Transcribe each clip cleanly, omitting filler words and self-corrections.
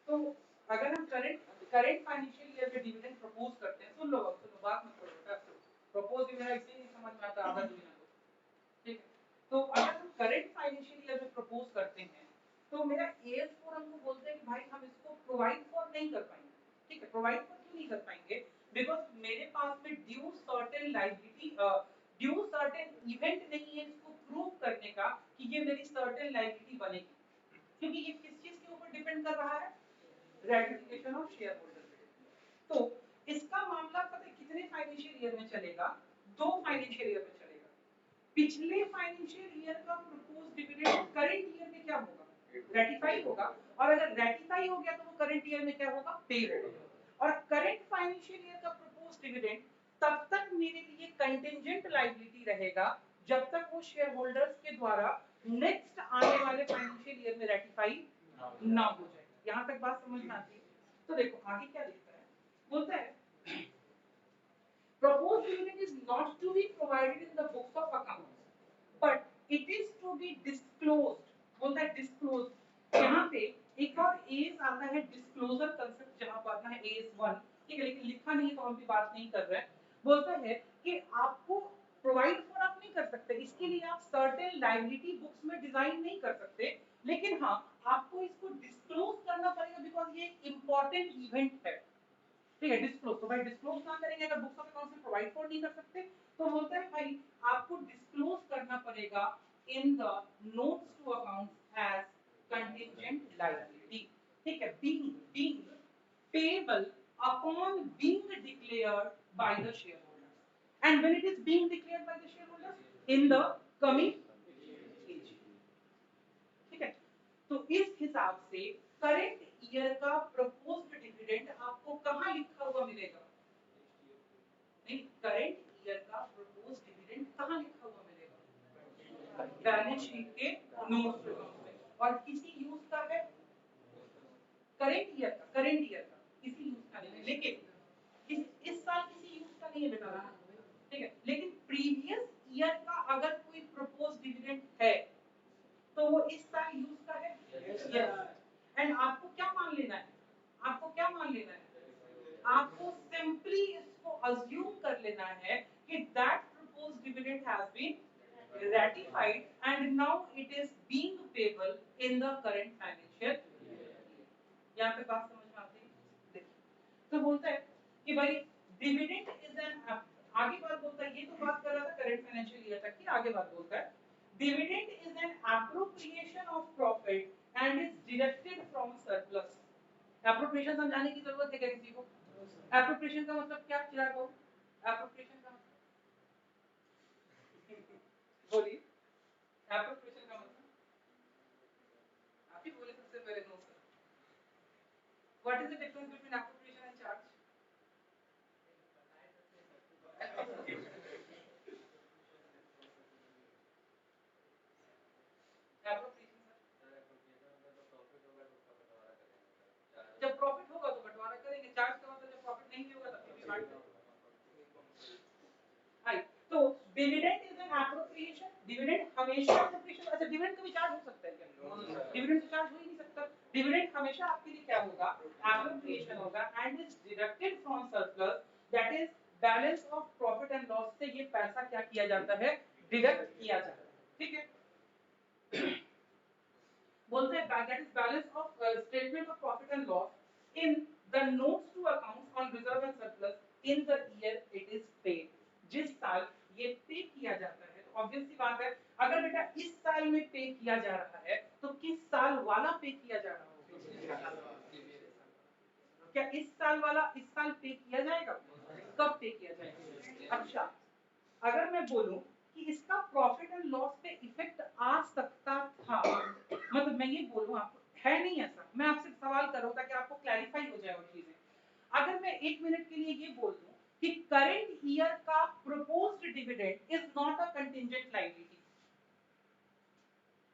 तो अगर हम करंट फाइनेंशियल ईयर में डिविडेंड प्रपोज करते हैं, सुन लो बात मत करो बेटा, प्रपोज भी मेरा इसी नहीं समझ में आता आधा दुनिया को, ठीक है। तो अगर हम करंट फाइनेंशियल ईयर में प्रपोज करते हैं तो मेरा एएस फोर हमको बोलते हैं कि भाई हम इसको प्रोवाइड फॉर नहीं कर पाएंगे, ठीक है। प्रोवाइड फॉर क्यों नहीं कर पाएंगे? बिकॉज मेरे पास में due certain liability due certain event नहीं है इसको प्रूव करने का कि ये मेरी सर्टेन लायबिलिटी बनेगी, क्योंकि ये किस चीज के ऊपर डिपेंड कर रहा है? Ratification of share holder. तो इसका मामला पता है कितने फाइनेंशियल ईयर में चलेगा? 2 फाइनेंशियल ईयर में चलेगा। पिछले फाइनेंशियल ईयर का प्रपोज डिविडेंड करंट ईयर में क्या होगा? रेटिफाई होगा, और अगर रेटिफाई हो गया तो वो करंट ईयर में क्या होगा? पे होगा। और करंट फाइनेंशियल ईयर का प्रपोज डिविडेंड तब तक मेरे लिए कंटिंजेंट लायबिलिटी रहेगा जब तक वो शेयर होल्डर्स के द्वारा नेक्स्ट आने वाले फाइनेंशियल ईयर में रेटिफाई ना हो जाए। यहां तक बात समझ में आती है? तो देखो आगे क्या लिखता है, बोलता है proposed dividend is not to be provided in the books of accounts but it is to be disclosed, बोलता है disclosed। यहाँ पे एक और एस आता है डिस्क्लोजर कंसेप्ट, जहां पर आता है एस 1, ठीक है, लेकिन लिखा नहीं है तो हम भी बात नहीं कर रहे हैं। बोलता है कि आपको प्रोवाइड फॉर आप नहीं कर सकते, इसके लिए आप सर्टेन लायबिलिटी बुक्स में डिजाइन नहीं कर सकते, लेकिन हाँ आपको इसको डिस्क्लोज करना पड़ेगा बिकॉज ये एक इंपॉर्टेंट इवेंट है, ठीक है। डिस्क्लोज, तो भाई डिस्क्लोज ना करेंगे अगर बुक्स ऑफ अकाउंट्स में प्रोवाइड फॉर नहीं कर सकते, तो बोलता है भाई आपको डिस्क्लोज करना पड़ेगा in the notes to accounts as contingent liability, ठीक है। Being payable upon being declared by the share holders, and when it is being declared by the share holders in the coming age, ठीक है। तो इस हिसाब से current year का proposed dividend आपको कहां लिखा हुआ मिलेगा? नहीं, करंट ईयर का प्रपोज्ड डिविडेंड कहां लिखा हुआ मिलेगा? बैलेंस शीट के नोट्स में। और किसी यूज का है? करंट ईयर का किसी यूज का नहीं है, लेकिन इस साल किसी यूज का नहीं है बेटा, ठीक है। लेकिन प्रीवियस ईयर का अगर कोई प्रपोज्ड डिविडेंड है तो वो इस साल यूज का है, यस। एंड आपको क्या मान लेना है? आपको क्या मान लेना है? आपको सिंपली इसको अज्यूम कर लेना है कि that proposed dividend has been ratified and now it is being payable in the current financial year। यहाँ पे बात समझ में आती है? देखिए तो बोलता है कि भाई डिविडेंड इज एन, आगे बात बोलता है, ये तो बात कर रहा था करंट फाइनेंशियल ईयर तक की, आगे बात बोलता है dividend is an appropriation of profit and is deducted from surplus. Appropriation समझाने की जरूरत है क्या किसी को? एप्रोप्रिएशन का मतलब क्या चिराग बाबू? एप्रोप्रिएशन का मतलब बोलिए, एप्रोप्रिएशन का मतलब आप ही बोले सबसे पहले। No sir, what is the difference between appropriation and charge? जब प्रॉफिट होगा तो बंटवारा करेंगे, चार्ज का मतलब जब प्रॉफिट नहीं होगा तब भी बांट देंगे। हां, तो dividend is an appropriation, dividend हमेशा एप्रोप्रिएशन, अच्छा डिविडेंड का भी चार्ज हो सकता है क्या? डिविडेंड का चार्ज हो ही नहीं सकता। डिविडेंड हमेशा आपके लिए क्या होगा? एप्रोप्रिएशन होगा and is deducted from surplus, that is balance of profit and loss से ये पैसा क्या किया जाता है? डिडक्ट किया जाता है, ठीक है। बोलते हैं that is balance of statement of profit and loss in the notes to accounts on reserve and surplus in the year it is paid. जिस साल ये पे किया जाता है, तो ऑब्वियस सी बात है अगर बेटा इस साल में पे किया जा रहा है तो किस साल वाला पे किया जा रहा होगा? क्या इस साल वाला इस साल पे किया जाएगा? कब पे किया जाएगा? अच्छा, अगर मैं बोलूं कि इसका प्रॉफिट एंड लॉस पे इफेक्ट आ सकता था, मतलब मैं ये बोलूं आपको है नहीं ऐसा, मैं आपसे सवाल कर रहा हूं ताकि आपको क्लैरिफाई हो जाए वो चीजें। अगर मैं 1 मिनट के लिए ये बोल दूं कि करंट ईयर का proposed dividend is not a contingent liability,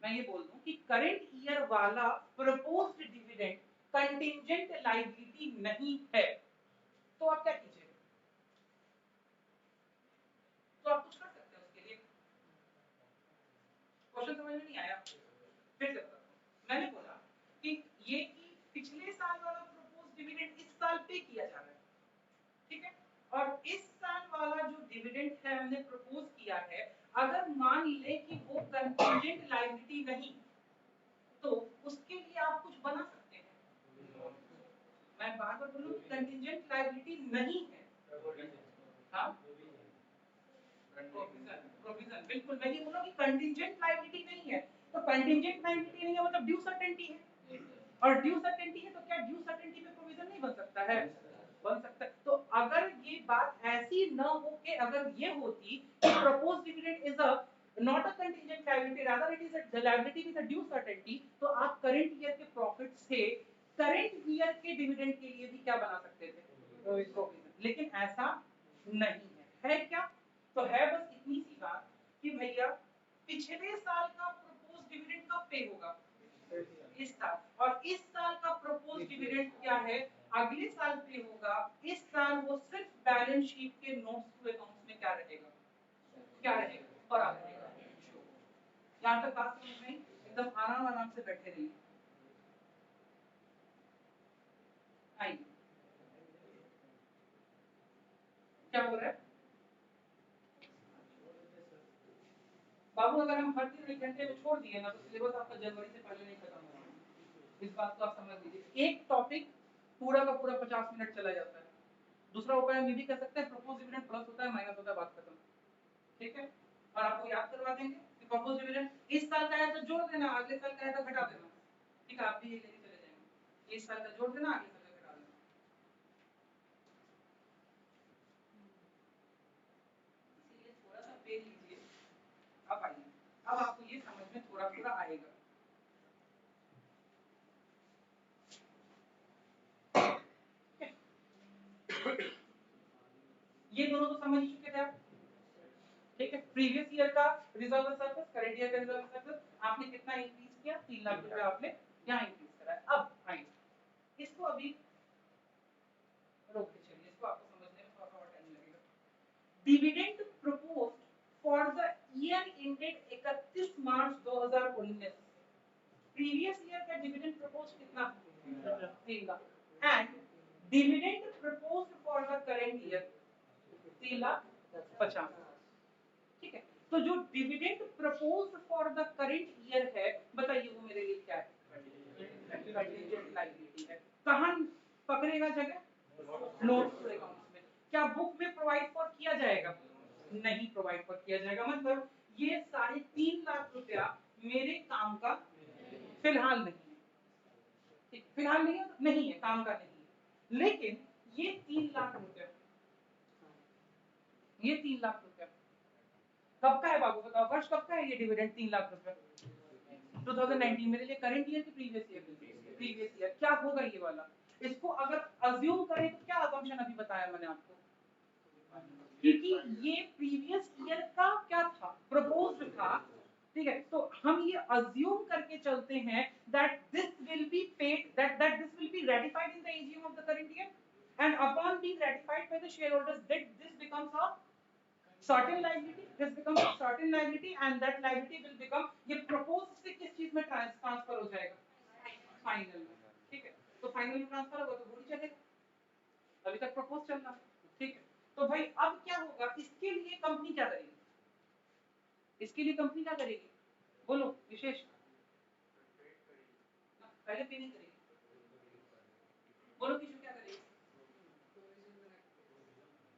मैं ये बोल दूं कि करंट ईयर वाला प्रपोज्ड डिविडेंड कंटिंजेंट लायबिलिटी नहीं है, तो आप क्या कीजिएगा? तो आप कुछ कर सकते हैं उसके लिए। क्वेश्चन समझ में नहीं आया? फिर से बताता हूं। मैंने बोला कि ये कि पिछले साल वाला पे किया जा रहा है, ठीक है। और इस साल वाला जो डिविडेंड है हमने प्रपोज किया है, अगर मान ले कि वो कंटिंजेंट लायबिलिटी नहीं, तो उसके लिए आप कुछ बना सकते हैं। मैं बार बार बोलूं कंटिंजेंट लायबिलिटी नहीं है, हाँ प्रोविजन बिल्कुल, मैं ये बोला कि कंटिंजेंट लायबिलिटी नहीं है, तो कंटिंजेंट लायबिलिटी नहीं है मतलब ड्यू सर्टेनिटी है, और ड्यू सर्टेनिटी है तो क्या ड्यू सर्टेनिटी पे प्रोविजन नहीं बन सकता है, बन सकता है। तो अगर ये बात ऐसी न हो कि अगर ये होती कि proposed dividend is a not a contingent liability, rather it is a liability with a due certainty, तो आप करंट ईयर के प्रॉफिट से करंट ईयर के डिविडेंड के लिए भी क्या बना सकते थे, प्रोविजन। लेकिन ऐसा नहीं है क्या? तो है बस इतनी सी बात कि भैया पिछले साल का प्रपोज डिविडेंड कब पे होगा, इस साल, और इस साल का प्रपोज डिविडेंड क्या है, अगले साल पे होगा। इस साल वो सिर्फ बैलेंस शीट के नोट्स टू अकाउंट्स में क्या रहेगा, क्या रहेगा, पड़ा रहेगा। यहाँ तक बात समझ में एकदम आराम आराम से बैठे रहिए। आइए क्या हो रहा है बाबू, अगर हम हर दिन 1 घंटे में छोड़ दिए ना तो सिलेबस आपका जनवरी से पहले नहीं खत्म होगा। इस बात को आप समझ लीजिए। एक टॉपिक पूरा का पूरा 50 मिनट चला जाता है। दूसरा उपाय हम ये भी कर सकते हैं, प्रपोज डिविडेंड प्लस होता है माइनस होता है, बात खत्म, ठीक है। और आपको याद करवा देंगे कि प्रपोज डिविडेंड इस साल का है तो जोड़ देना, अगले साल का है तो घटा देना, ठीक है। आप भी ये लेके चले जाएंगे, इस साल का जोड़ देना, अगले साल का घटा देना। इसीलिए थोड़ा सा पेन लीजिए। अब आइए, अब आपको ये समझ में थोड़ा थोड़ा आएगा। ये दोनों तो समझ चुके थे आप, ठीक है। प्रीवियस ईयर का रिजर्व सरप्लस, करंट ईयर का रिजर्व सरप्लस आपने कितना इंक्रीज किया, 3 लाख रुपए आपने यहाँ इंक्रीज करा है। अब आइए इसको अभी रोक के चलिए, इसको आपको समझने में थोड़ा सा और टाइम लगेगा। Dividend proposed for the year ended 31 March 2019, previous year का डिविडेंड प्रपोज कितना, 3 lakh, and dividend proposed for the current year 3,50,000, ठीक है। तो जो dividend proposed for the current year है, बताइए वो मेरे लिए क्या है, कंटीजेंट लायबिलिटी है। कहां पकड़ेगा जगह, नोट्स टू अकाउंट्स में। क्या बुक में प्रोवाइड फॉर किया जाएगा, नहीं प्रोवाइड फॉर किया जाएगा। मतलब ये 3.5 लाख रुपया मेरे काम का फिलहाल नहीं है, ठीक, फिलहाल नहीं है, नहीं है, काम का नहीं है। लेकिन ये 3 लाख रुपया, ये 3 लाख रुपया कब का है बाबू, बताओ वर्ष कब का है ये डिविडेंड 3 लाख रुपया, 2019 मेरे लिए करंट ईयर की प्रीवियस ईयर क्या होगा ये वाला। इसको अगर अज्यूम करें तो क्या असम्पशन अभी बताया मैंने आपको, क्योंकि ये प्रीवियस ईयर का क्या था, प्रपोज्ड था, ठीक है। तो हम ये अज्यूम करके चलते हैं that this will be paid, that this will be ratified in the AGM of the current year, and upon being ratified by the shareholders this becomes a certain liability, this becomes a certain liability, and that liability will become, ये proposed से किस चीज में transfer हो जाएगा, final में, ठीक है। तो फाइनल में ट्रांसफर होगा तो गोली चलेगा, अभी तक प्रपोज चल रहा है, ठीक है। तो भाई अब क्या होगा, इसके लिए कंपनी क्या करेगी, इसके लिए कंपनी क्या करेगी, बोलो विशेष, पहले पे नहीं करेगी, बोलो किशोर क्या करेगी,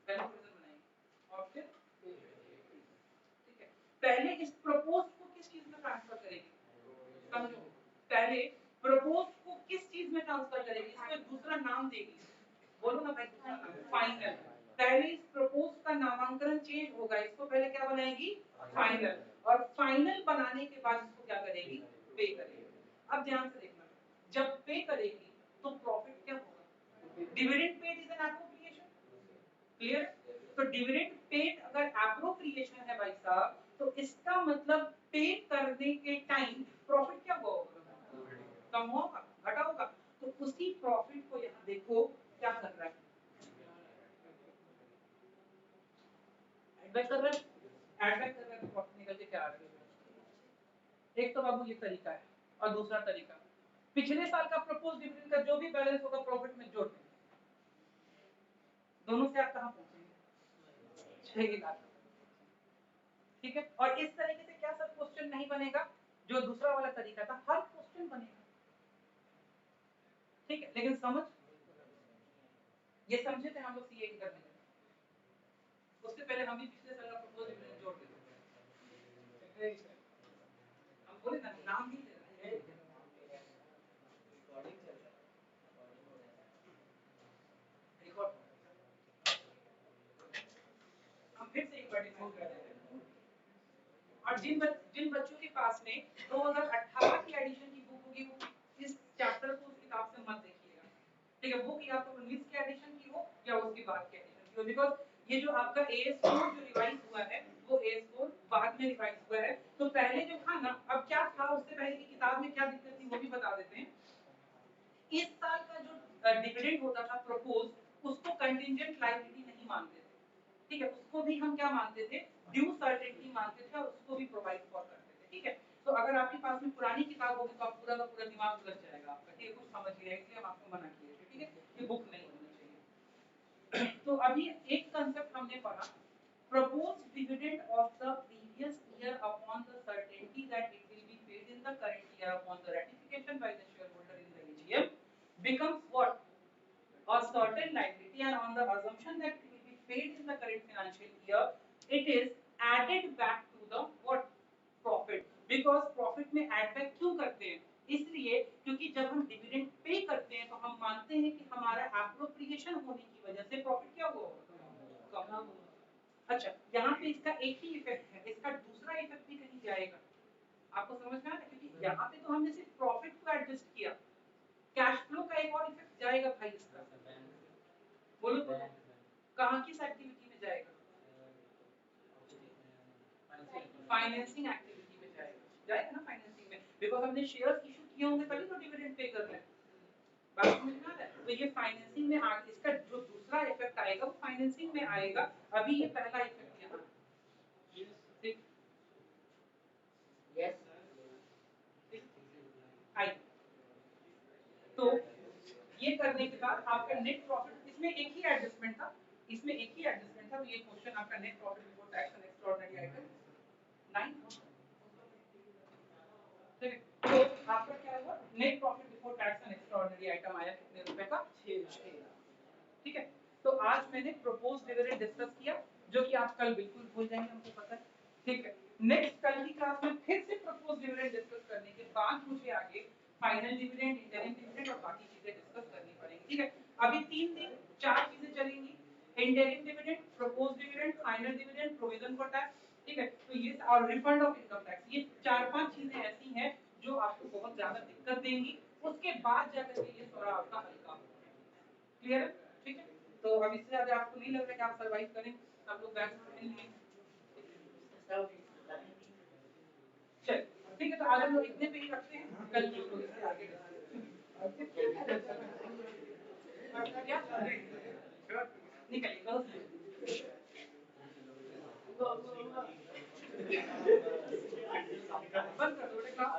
पहले प्रोविजन बनाएगी और फिर, ठीक है। पहले इस प्रपोज को किस चीज में ट्रांसफर करेगी, समझो, पहले प्रपोज को किस चीज में ट्रांसफर करेगी, इसको एक दूसरा नाम देगी, बोलो ना भाई, दूसरा नाम फाइनल। पहले इस प्रपोज का नामांकन चेंज होगा, इसको पहले क्या बनाएगी, फाइनल, और फाइनल बनाने के बाद इसको क्या करेगी, पे करेगी। अब ध्यान से देखना, जब पे करेगी तो प्रॉफिट क्या होगा, dividend paid is an appropriation, clear. तो डिविडेंड पेड अगर एप्रोप्रिएशन है भाई साहब, तो इसका मतलब पे करने के टाइम प्रॉफिट क्या हुआ होगा, कम होगा, घटा होगा। तो उसी प्रॉफिट को यहाँ देखो क्या कर रहा है, एड बैक कर रहा है, एड बैक कर रहा है, तो प्रॉफिट निकल के क्या आ रहा है। एक तो बाबू ये तरीका है, और दूसरा तरीका पिछले साल का प्रपोज डिविडेंड का जो भी बैलेंस होगा प्रॉफिट में जोड़ देंगे, दोनों से आप कहाँ पहुंचेंगे 6 लाख। ठीक है, और इस तरीके से क्या सब क्वेश्चन नहीं बनेगा, जो दूसरा वाला तरीका था हर क्वेश्चन बनेगा। ठीक है, लेकिन समझ ये समझे थे हम लोग सीए की करने में, उससे पहले हम भी पिछले साल का प्रपोज डिविडेंड जोड़ देते हैं। हम बोले ना नाम नहीं ले रहा है, रिकॉर्ड हम फिर से एक बार डिस्कस कर रहे हैं। और जिन बच्चों के पास में 2018 की एडिशन की बुक होगी वो इस चैप्टर को उस किताब से मत देखिएगा। ठीक है, बुक या तो 19 के एडिशन की हो या उसके बाद के एडिशन की हो, बिकॉज़ ये जो आपका AS4 जो रिवाइज हुआ है वो AS4 बाद में रिवाइज हुआ है। तो पहले जो था ना, अब क्या था उससे पहले की किताब में क्या दिक्कत थी वो भी बता देते हैं। इस साल का जो डिविडेंड होता था प्रपोज, उसको कंटिंजेंट लायबिलिटी नहीं मानते थे। ठीक है, उसको भी हम क्या मानते थे, ड्यू सर्टेनिटी मानते थे और उसको भी प्रोवाइड फॉर करते थे। ठीक है, तो अगर आपके पास में पुरानी किताब होगी तो आप पूरा का पूरा दिमाग उलझ जाएगा आपका, ठीक है, कुछ समझ नहीं आएगा, इसलिए हम आपको मना किए थे। ठीक है, ये बुक नहीं होनी चाहिए। तो अभी एक कांसेप्ट हमने पढ़ा, proposed dividend of the previous year upon the certainty that it will be paid in the current year upon the ratification by the shareholder in the AGM becomes what, a certain liability, and on the assumption that it will be paid in the current financial year it is added back to the what, profit, because profit में add back क्यों करते हैं, इसलिए क्योंकि जब हम dividend pay करते हैं तो हम मानते हैं कि हमारा एप्रोप्रिएशन होने की वजह से प्रॉफिट क्या हुआ, कम हुआ। अच्छा, यहाँ पे इसका एक ही इफेक्ट है, इसका दूसरा इफेक्ट भी कहीं जाएगा, आपको समझ में आ रहा है, क्योंकि यहाँ पे तो हमने सिर्फ प्रॉफिट को एडजस्ट किया, कैश फ्लो का एक और इफेक्ट जाएगा भाई इसका, बोलो बोलो, कहाँ किस एक्टिविटी में जाएगा, फाइनेंसिंग एक्टिविटी में जाएगा, जाएगा ना फाइनेंसिंग में, बिकॉज हमने शेयर्स इशू किए होंगे तभी तो डिविडेंड पे कर रहे हैं। बात समझ में आ रहा है, तो ये फाइनेंसिंग में आगे इसका जो दूसरा इफेक्ट आएगा वो फाइनेंसिंग में आएगा, अभी ये पहला इफेक्ट यहाँ, ठीक, यस, आई, तो ये करने के बाद आपका नेट प्रॉफिट, इसमें एक ही एडजस्टमेंट था, इसमें एक ही एडजस्टमेंट था, तो ये क्वेश्चन आपका net profit before tax and extraordinary item 9, ठीक है, तो आपका क्या हुआ, net profit before tax and extraordinary item आया कितने रुपए का, 6 लाख। ठीक है, तो आज मैंने प्रपोज डिविडेंड डिस्कस किया, जो कि आप कल बिल्कुल भूल जाएंगे, हमको पता है। ठीक है, नेक्स्ट कल की क्लास में फिर से प्रपोज डिविडेंड डिस्कस करने के बाद मुझे आगे फाइनल डिविडेंड, इंटरिम डिविडेंड और बाकी चीजें डिस्कस करनी पड़ेंगी। ठीक है, अभी 3 दिन 4 चीजें चलेंगी, interim dividend, propose dividend, final dividend, provision for tax. ठीक है, तो ये और रिफंड ऑफ इनकम टैक्स, ये 4-5 चीजें ऐसी हैं जो आपको बहुत ज्यादा दिक्कत देंगी, उसके बाद जाकर के ये थोड़ा आपका हल्का होगा। क्लियर है, ठीक है, तो अब इससे ज्यादा आपको नहीं लग रहा है कि आप सरवाइव करें, आप लोग बैक में चल, ठीक है, तो आज हम लोग इतने पे ही रखते हैं, कल हम लोग इससे आगे क्या निकलिए बंद कर दो क्लास।